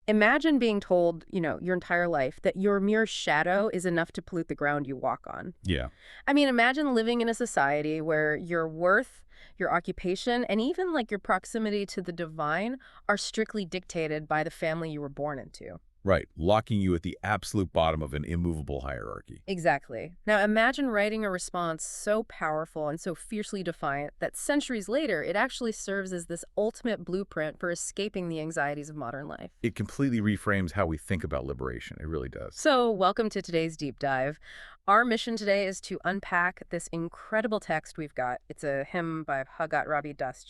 Imagine being told, your entire life that your mere shadow is enough to pollute the ground you walk on. Yeah. I mean, imagine living in a society where your worth, your occupation, and even like your proximity to the divine are strictly dictated by the family you were born into. Right. Locking you at the absolute bottom of an immovable hierarchy. Exactly. Now imagine writing a response so powerful and so fiercely defiant that centuries later it actually serves as this ultimate blueprint for escaping the anxieties of modern life. It completely reframes how we think about liberation. It really does. So, welcome to today's deep dive. Our mission today is to unpack this incredible text we've got. It's a hymn by Ravi Das,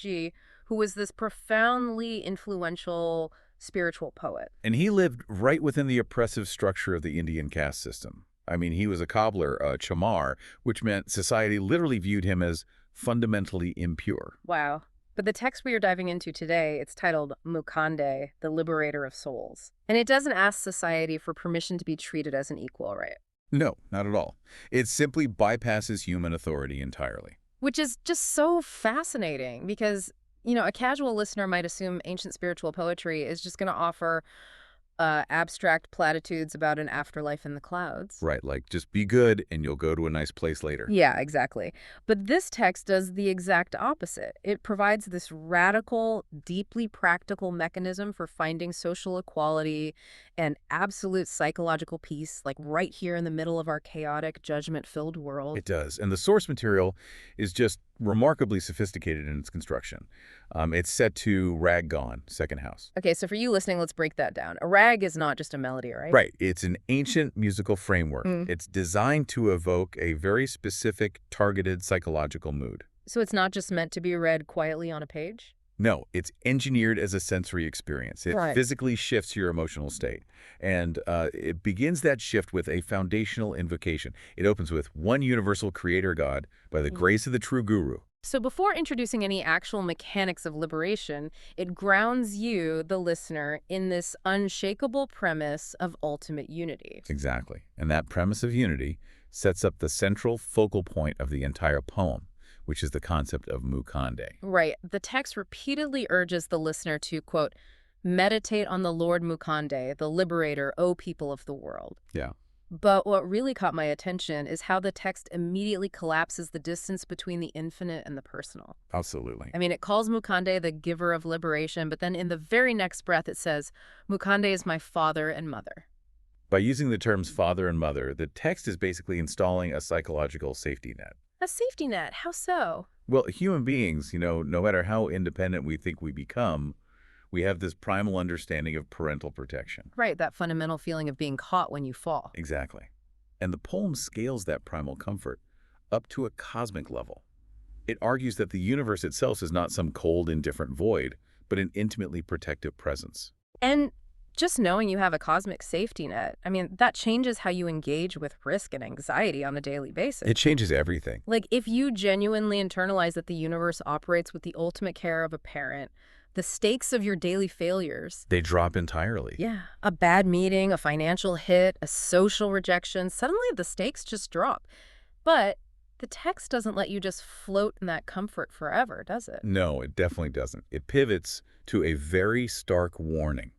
who was this profoundly influential spiritual poet. And he lived right within the oppressive structure of the Indian caste system. I mean, he was a cobbler, a chamar, which meant society literally viewed him as fundamentally impure. Wow. But the text we are diving into today, it's titled Mukanday, the Liberator of Souls. And it doesn't ask society for permission to be treated as an equal, right? No, not at all. It simply bypasses human authority entirely. Which is just so fascinating because, a casual listener might assume ancient spiritual poetry is just going to offer abstract platitudes about an afterlife in the clouds. Right, like just be good and you'll go to a nice place later. Yeah, exactly. But this text does the exact opposite. It provides this radical, deeply practical mechanism for finding social equality and absolute psychological peace, like right here in the middle of our chaotic, judgment-filled world. It does. And the source material is just remarkably sophisticated in its construction. It's set to Raag, second house. Okay, so for you listening, let's break that down. A rag is not just a melody, right? Right. It's an ancient musical framework. It's designed to evoke a very specific, targeted psychological mood. So it's not just meant to be read quietly on a page? No, it's engineered as a sensory experience. It Right. physically shifts your emotional state. And it begins that shift with a foundational invocation. It opens with one universal creator God by the grace of the true guru. So before introducing any actual mechanics of liberation, it grounds you, the listener, in this unshakable premise of ultimate unity. Exactly. And that premise of unity sets up the central focal point of the entire poem, which is the concept of Mukanday. Right. The text repeatedly urges the listener to, quote, meditate on the Lord Mukanday, the liberator, O people of the world. Yeah. But what really caught my attention is how the text immediately collapses the distance between the infinite and the personal. Absolutely. I mean, it calls Mukanday the giver of liberation, but then in the very next breath it says, Mukanday is my father and mother. By using the terms father and mother, the text is basically installing a psychological safety net. A safety net? How so? Well, human beings, no matter how independent we think we become, we have this primal understanding of parental protection. Right, that fundamental feeling of being caught when you fall. Exactly. And the poem scales that primal comfort up to a cosmic level. It argues that the universe itself is not some cold, indifferent void, but an intimately protective presence. And just knowing you have a cosmic safety net, I mean, that changes how you engage with risk and anxiety on a daily basis. It changes everything. Like, if you genuinely internalize that the universe operates with the ultimate care of a parent, the stakes of your daily failures. They drop entirely. Yeah. A bad meeting, a financial hit, a social rejection, suddenly the stakes just drop. But the text doesn't let you just float in that comfort forever, does it? No, it definitely doesn't. It pivots to a very stark warning.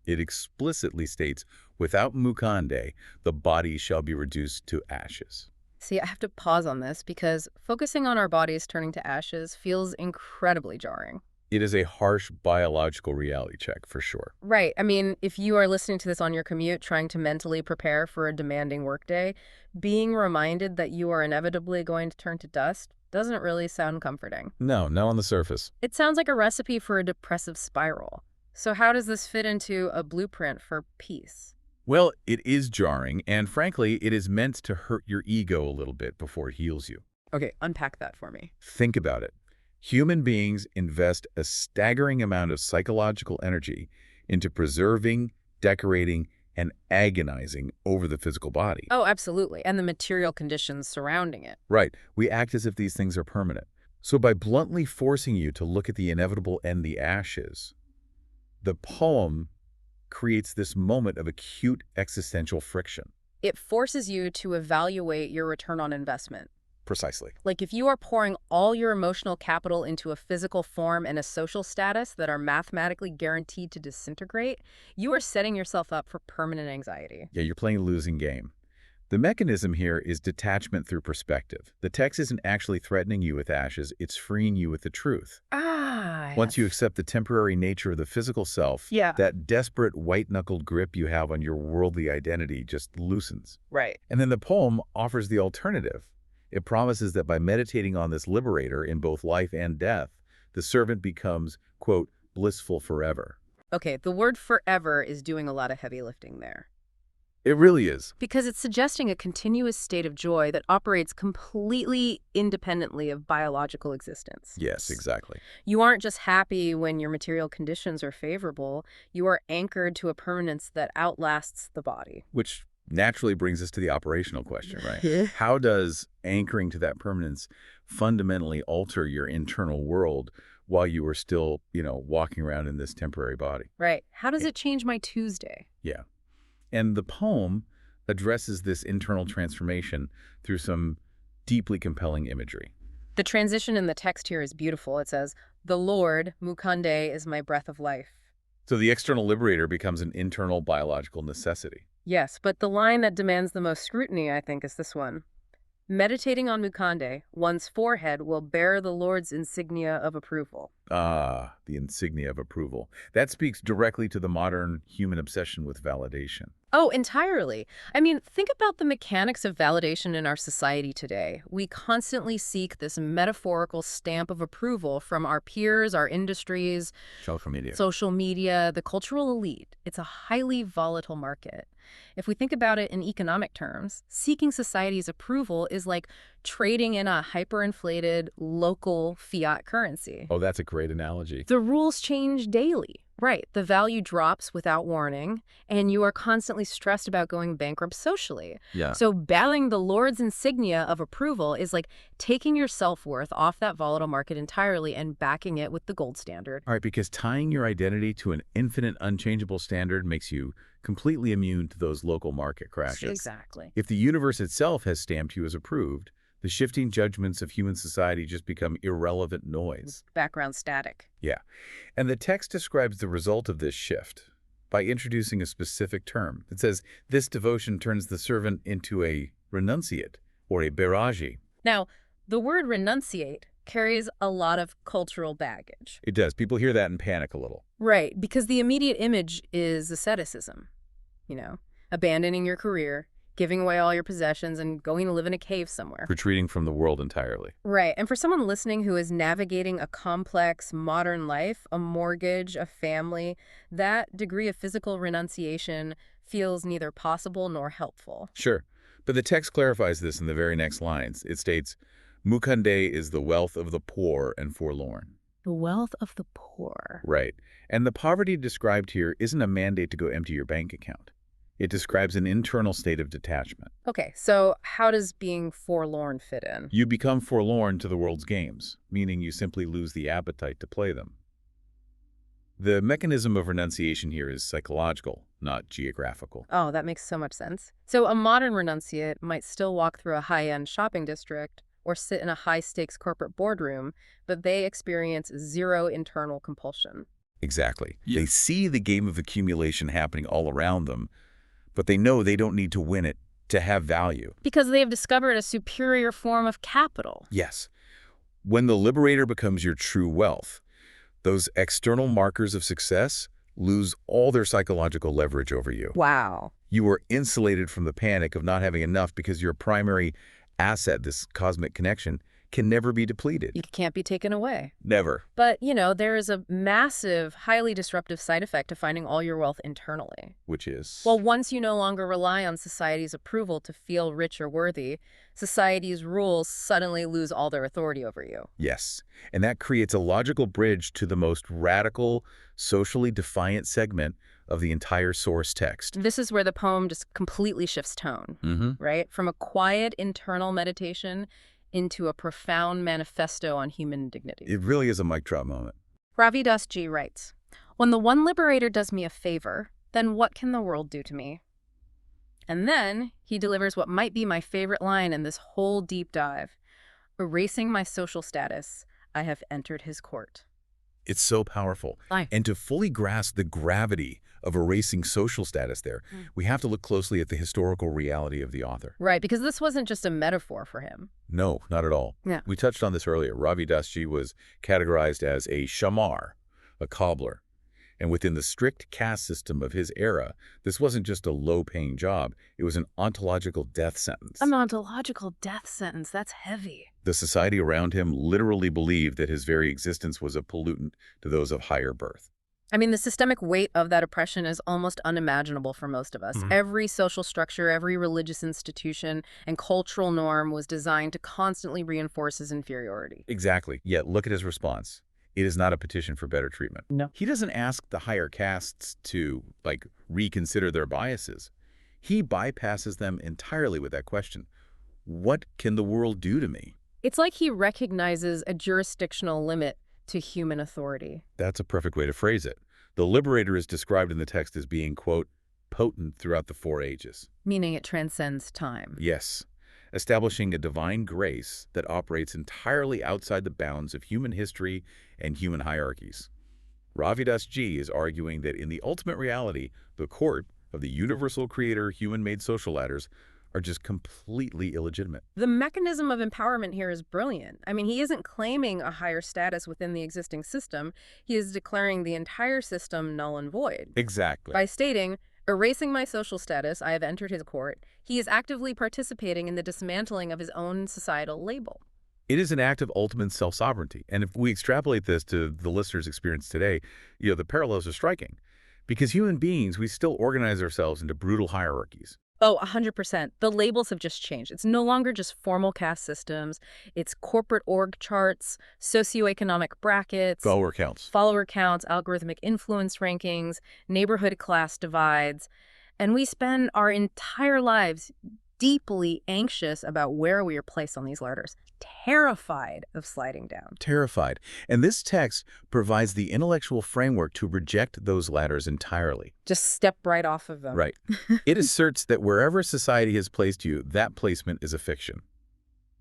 It explicitly states, without Mukanday, the body shall be reduced to ashes. See, I have to pause on this because focusing on our bodies turning to ashes feels incredibly jarring. It is a harsh biological reality check, for sure. Right. I mean, if you are listening to this on your commute, trying to mentally prepare for a demanding workday, being reminded that you are inevitably going to turn to dust doesn't really sound comforting. No, not on the surface. It sounds like a recipe for a depressive spiral. So how does this fit into a blueprint for peace? Well, it is jarring, and frankly, it is meant to hurt your ego a little bit before it heals you. Okay, unpack that for me. Think about it. Human beings invest a staggering amount of psychological energy into preserving, decorating, and agonizing over the physical body. Oh, absolutely. And the material conditions surrounding it. Right. We act as if these things are permanent. So by bluntly forcing you to look at the inevitable and the ashes, the poem creates this moment of acute existential friction. It forces you to evaluate your return on investment. Precisely. Like if you are pouring all your emotional capital into a physical form and a social status that are mathematically guaranteed to disintegrate, you are setting yourself up for permanent anxiety. Yeah, you're playing a losing game. The mechanism here is detachment through perspective. The text isn't actually threatening you with ashes, it's freeing you with the truth. Ah, Once you accept the temporary nature of the physical self, yeah. that desperate white-knuckled grip you have on your worldly identity just loosens. Right. And then the poem offers the alternative. It promises that by meditating on this liberator in both life and death, the servant becomes, quote, blissful forever. Okay, the word forever is doing a lot of heavy lifting there. It really is. Because it's suggesting a continuous state of joy that operates completely independently of biological existence. Yes, exactly. You aren't just happy when your material conditions are favorable. You are anchored to a permanence that outlasts the body. Which naturally brings us to the operational question, right? Yeah. How does anchoring to that permanence fundamentally alter your internal world while you are still, walking around in this temporary body? Right. How does it change my Tuesday? Yeah. And the poem addresses this internal transformation through some deeply compelling imagery. The transition in the text here is beautiful. It says, "The Lord Mukanday is my breath of life." So the external liberator becomes an internal biological necessity. Yes, but the line that demands the most scrutiny, I think, is this one. "Meditating on Mukanday, one's forehead will bear the Lord's insignia of approval." Ah, the insignia of approval. That speaks directly to the modern human obsession with validation. Oh, entirely. I mean, think about the mechanics of validation in our society today. We constantly seek this metaphorical stamp of approval from our peers, our industries, social media, the cultural elite. It's a highly volatile market. If we think about it in economic terms, seeking society's approval is like trading in a hyperinflated local fiat currency. Oh, that's a great analogy. The rules change daily. Right. The value drops without warning, and you are constantly stressed about going bankrupt socially. Yeah. So battling the Lord's insignia of approval is like taking your self-worth off that volatile market entirely and backing it with the gold standard. All right, because tying your identity to an infinite, unchangeable standard makes you completely immune to those local market crashes. Exactly. If the universe itself has stamped you as approved, the shifting judgments of human society just become irrelevant noise. Background static. Yeah. And the text describes the result of this shift by introducing a specific term. It says, this devotion turns the servant into a renunciate or a bairaji. Now, the word renunciate carries a lot of cultural baggage. It does. People hear that and panic a little. Right, because the immediate image is asceticism. Abandoning your career, giving away all your possessions, and going to live in a cave somewhere. Retreating from the world entirely. Right. And for someone listening who is navigating a complex modern life, a mortgage, a family, that degree of physical renunciation feels neither possible nor helpful. Sure. But the text clarifies this in the very next lines. It states, Mukanday is the wealth of the poor and forlorn. The wealth of the poor. Right. And the poverty described here isn't a mandate to go empty your bank account. It describes an internal state of detachment. Okay, so how does being forlorn fit in? You become forlorn to the world's games, meaning you simply lose the appetite to play them. The mechanism of renunciation here is psychological, not geographical. Oh, that makes so much sense. So a modern renunciate might still walk through a high-end shopping district or sit in a high-stakes corporate boardroom, but they experience zero internal compulsion. Exactly. Yeah. They see the game of accumulation happening all around them, but they know they don't need to win it to have value. Because they have discovered a superior form of capital. Yes. When the liberator becomes your true wealth, those external markers of success lose all their psychological leverage over you. Wow. You are insulated from the panic of not having enough because your primary asset, this cosmic connection, can never be depleted. It can't be taken away. Never. But, there is a massive, highly disruptive side effect to finding all your wealth internally. Which is? Well, once you no longer rely on society's approval to feel rich or worthy, society's rules suddenly lose all their authority over you. Yes. And that creates a logical bridge to the most radical, socially defiant segment of the entire source text. This is where the poem just completely shifts tone, right? From a quiet internal meditation into a profound manifesto on human dignity. It really is a mic drop moment. Ravidhaas writes, "When the one liberator does me a favor, then what can the world do to me?" And then he delivers what might be my favorite line in this whole deep dive. Erasing my social status, I have entered his court. It's so powerful. Aye. And to fully grasp the gravity of erasing social status there, we have to look closely at the historical reality of the author. Right, because this wasn't just a metaphor for him. No, not at all. Yeah. We touched on this earlier. Ravi was categorized as a shamar, a cobbler. And within the strict caste system of his era, this wasn't just a low-paying job. It was an ontological death sentence. An ontological death sentence. That's heavy. The society around him literally believed that his very existence was a pollutant to those of higher birth. I mean, the systemic weight of that oppression is almost unimaginable for most of us. Every social structure, every religious institution, and cultural norm was designed to constantly reinforce his inferiority. Exactly. Yet look at his response. It is not a petition for better treatment. No. He doesn't ask the higher castes to, reconsider their biases. He bypasses them entirely with that question. What can the world do to me? It's like he recognizes a jurisdictional limit to human authority. That's a perfect way to phrase it. The Liberator is described in the text as being, quote, potent throughout the 4 ages. Meaning it transcends time. Yes, establishing a divine grace that operates entirely outside the bounds of human history and human hierarchies. Ravidhaas is arguing that in the ultimate reality, the court of the universal creator human-made social ladders are just completely illegitimate. The mechanism of empowerment here is brilliant. I mean, he isn't claiming a higher status within the existing system. He is declaring the entire system null and void. Exactly. By stating, erasing my social status, I have entered his court, he is actively participating in the dismantling of his own societal label. It is an act of ultimate self-sovereignty. And if we extrapolate this to the listener's experience today, the parallels are striking. Because human beings, we still organize ourselves into brutal hierarchies. Oh, 100%. The labels have just changed. It's no longer just formal caste systems. It's corporate org charts, socioeconomic brackets, Follower counts, algorithmic influence rankings, neighborhood class divides. And we spend our entire lives deeply anxious about where we are placed on these ladders, terrified of sliding down. Terrified. And this text provides the intellectual framework to reject those ladders entirely. Just step right off of them. Right. It asserts that wherever society has placed you, that placement is a fiction.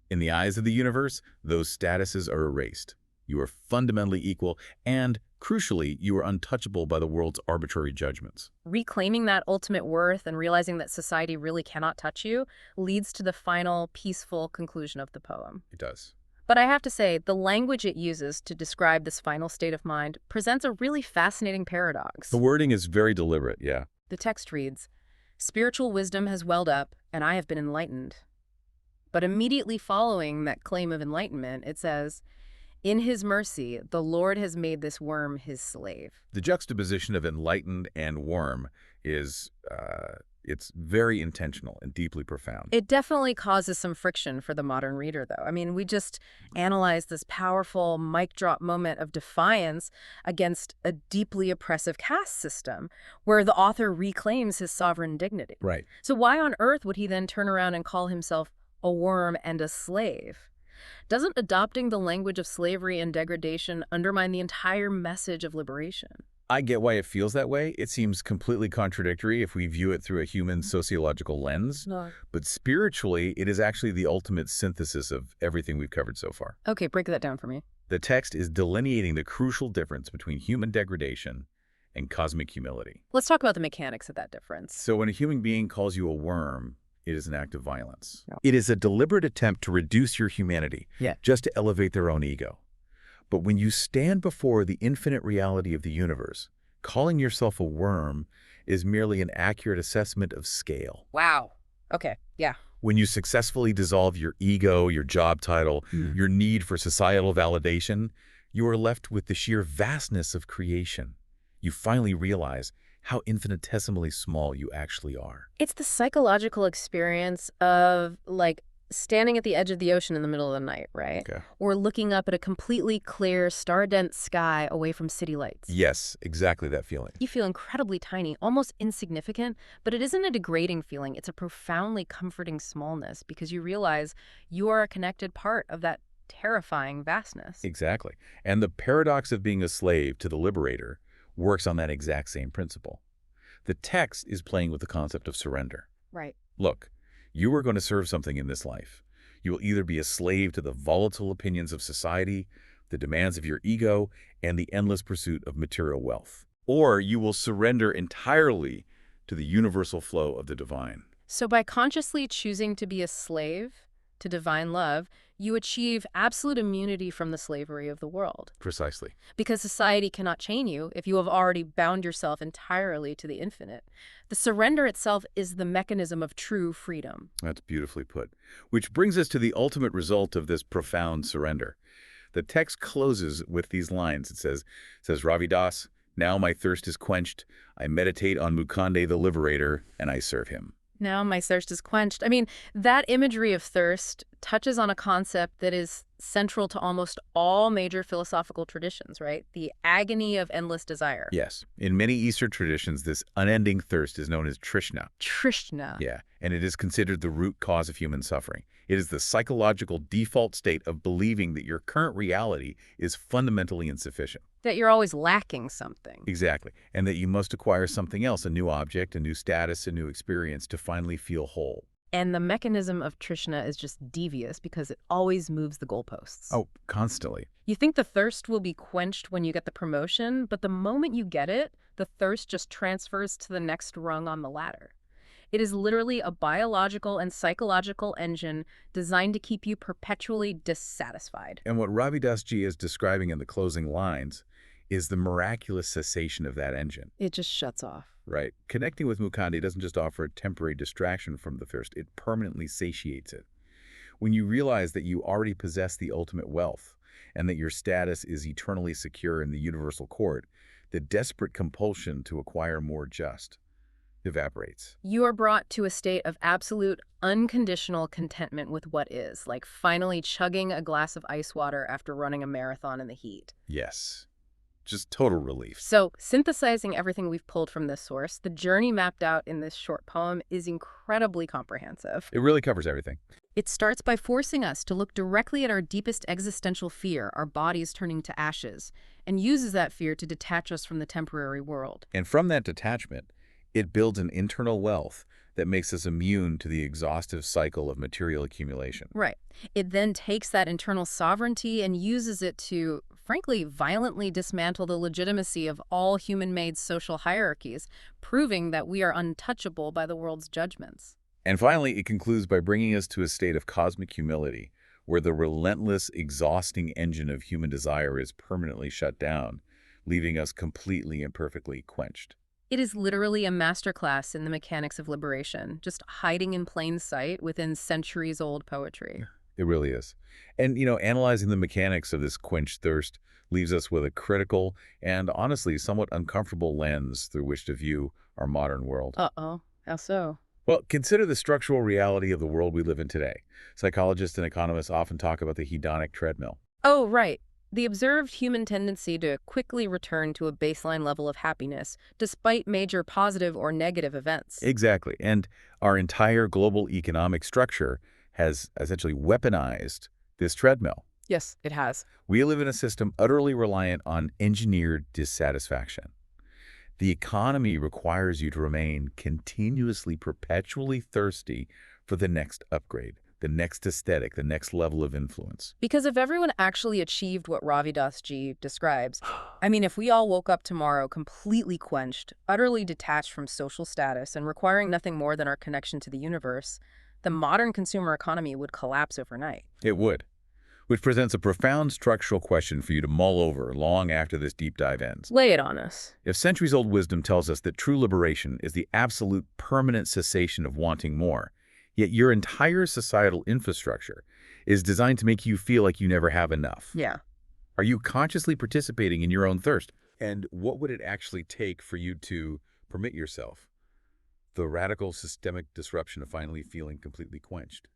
In the eyes of the universe, those statuses are erased. You are fundamentally equal, and, crucially, you are untouchable by the world's arbitrary judgments. Reclaiming that ultimate worth and realizing that society really cannot touch you leads to the final, peaceful conclusion of the poem. It does. But I have to say, the language it uses to describe this final state of mind presents a really fascinating paradox. The wording is very deliberate, yeah. The text reads, "Spiritual wisdom has welled up, and I have been enlightened." But immediately following that claim of enlightenment, it says, "In his mercy, the Lord has made this worm his slave." The juxtaposition of enlightened and worm is, it's very intentional and deeply profound. It definitely causes some friction for the modern reader, though. I mean, we just analyzed this powerful mic drop moment of defiance against a deeply oppressive caste system where the author reclaims his sovereign dignity. Right. So why on earth would he then turn around and call himself a worm and a slave? Doesn't adopting the language of slavery and degradation undermine the entire message of liberation? I get why it feels that way. It seems completely contradictory if we view it through a human sociological lens. No. But spiritually, it is actually the ultimate synthesis of everything we've covered so far. Okay, break that down for me. The text is delineating the crucial difference between human degradation and cosmic humility. Let's talk about the mechanics of that difference. So when a human being calls you a worm, it is an act of violence. Yeah. It is a deliberate attempt to reduce your humanity, just to elevate their own ego. But when you stand before the infinite reality of the universe, calling yourself a worm is merely an accurate assessment of scale. Wow. Okay, yeah. When you successfully dissolve your ego, your job title, your need for societal validation, you are left with the sheer vastness of creation. You finally realize how infinitesimally small you actually are. It's the psychological experience of, standing at the edge of the ocean in the middle of the night, right? Okay. Or looking up at a completely clear, star-dense sky away from city lights. Yes, exactly that feeling. You feel incredibly tiny, almost insignificant, but it isn't a degrading feeling. It's a profoundly comforting smallness because you realize you are a connected part of that terrifying vastness. Exactly. And the paradox of being a slave to the liberator works on that exact same principle. The text is playing with the concept of surrender. Right. Look, you are going to serve something in this life. You will either be a slave to the volatile opinions of society, the demands of your ego, and the endless pursuit of material wealth. Or you will surrender entirely to the universal flow of the divine. So by consciously choosing to be a slave to divine love, you achieve absolute immunity from the slavery of the world. Precisely. Because society cannot chain you if you have already bound yourself entirely to the infinite. The surrender itself is the mechanism of true freedom. That's beautifully put. Which brings us to the ultimate result of this profound surrender. The text closes with these lines. It says, Ravi Daas, now my thirst is quenched. I meditate on Mukanday the Liberator, and I serve him. Now my thirst is quenched. I mean, that imagery of thirst touches on a concept that is central to almost all major philosophical traditions, right? The agony of endless desire. Yes. In many Eastern traditions, this unending thirst is known as Trishna. Trishna. Yeah, and it is considered the root cause of human suffering. It is the psychological default state of believing that your current reality is fundamentally insufficient. That you're always lacking something. Exactly, and that you must acquire something else, a new object, a new status, a new experience to finally feel whole. And the mechanism of Trishna is just devious because it always moves the goalposts. Oh, constantly. You think the thirst will be quenched when you get the promotion, but the moment you get it, the thirst just transfers to the next rung on the ladder. It is literally a biological and psychological engine designed to keep you perpetually dissatisfied. And what Ravi Das Ji is describing in the closing lines is the miraculous cessation of that engine. It just shuts off. Right. Connecting with Mukanday doesn't just offer a temporary distraction from the thirst, it permanently satiates it. When you realize that you already possess the ultimate wealth and that your status is eternally secure in the universal court, the desperate compulsion to acquire more just evaporates. You are brought to a state of absolute, unconditional contentment with what is, like finally chugging a glass of ice water after running a marathon in the heat. Yes. Just total relief. So, synthesizing everything we've pulled from this source, the journey mapped out in this short poem is incredibly comprehensive. It really covers everything. It starts by forcing us to look directly at our deepest existential fear, our bodies turning to ashes, and uses that fear to detach us from the temporary world. And from that detachment, it builds an internal wealth that makes us immune to the exhaustive cycle of material accumulation. Right. It then takes that internal sovereignty and uses it to, frankly, violently dismantle the legitimacy of all human-made social hierarchies, proving that we are untouchable by the world's judgments. And finally, it concludes by bringing us to a state of cosmic humility, where the relentless, exhausting engine of human desire is permanently shut down, leaving us completely and perfectly quenched. It is literally a masterclass in the mechanics of liberation, just hiding in plain sight within centuries-old poetry. It really is. And, analyzing the mechanics of this quenched thirst leaves us with a critical and, honestly, somewhat uncomfortable lens through which to view our modern world. Uh-oh. How so? Well, consider the structural reality of the world we live in today. Psychologists and economists often talk about the hedonic treadmill. Oh, right. The observed human tendency to quickly return to a baseline level of happiness, despite major positive or negative events. Exactly. And our entire global economic structure has essentially weaponized this treadmill. Yes, it has. We live in a system utterly reliant on engineered dissatisfaction. The economy requires you to remain continuously, perpetually thirsty for the next upgrade, the next aesthetic, the next level of influence. Because if everyone actually achieved what Ravi Das Ji describes, I mean, if we all woke up tomorrow completely quenched, utterly detached from social status, and requiring nothing more than our connection to the universe, the modern consumer economy would collapse overnight. It would. Which presents a profound structural question for you to mull over long after this deep dive ends. Lay it on us. If centuries-old wisdom tells us that true liberation is the absolute permanent cessation of wanting more, yet your entire societal infrastructure is designed to make you feel like you never have enough. Yeah. Are you consciously participating in your own thirst? And what would it actually take for you to permit yourself the radical systemic disruption of finally feeling completely quenched?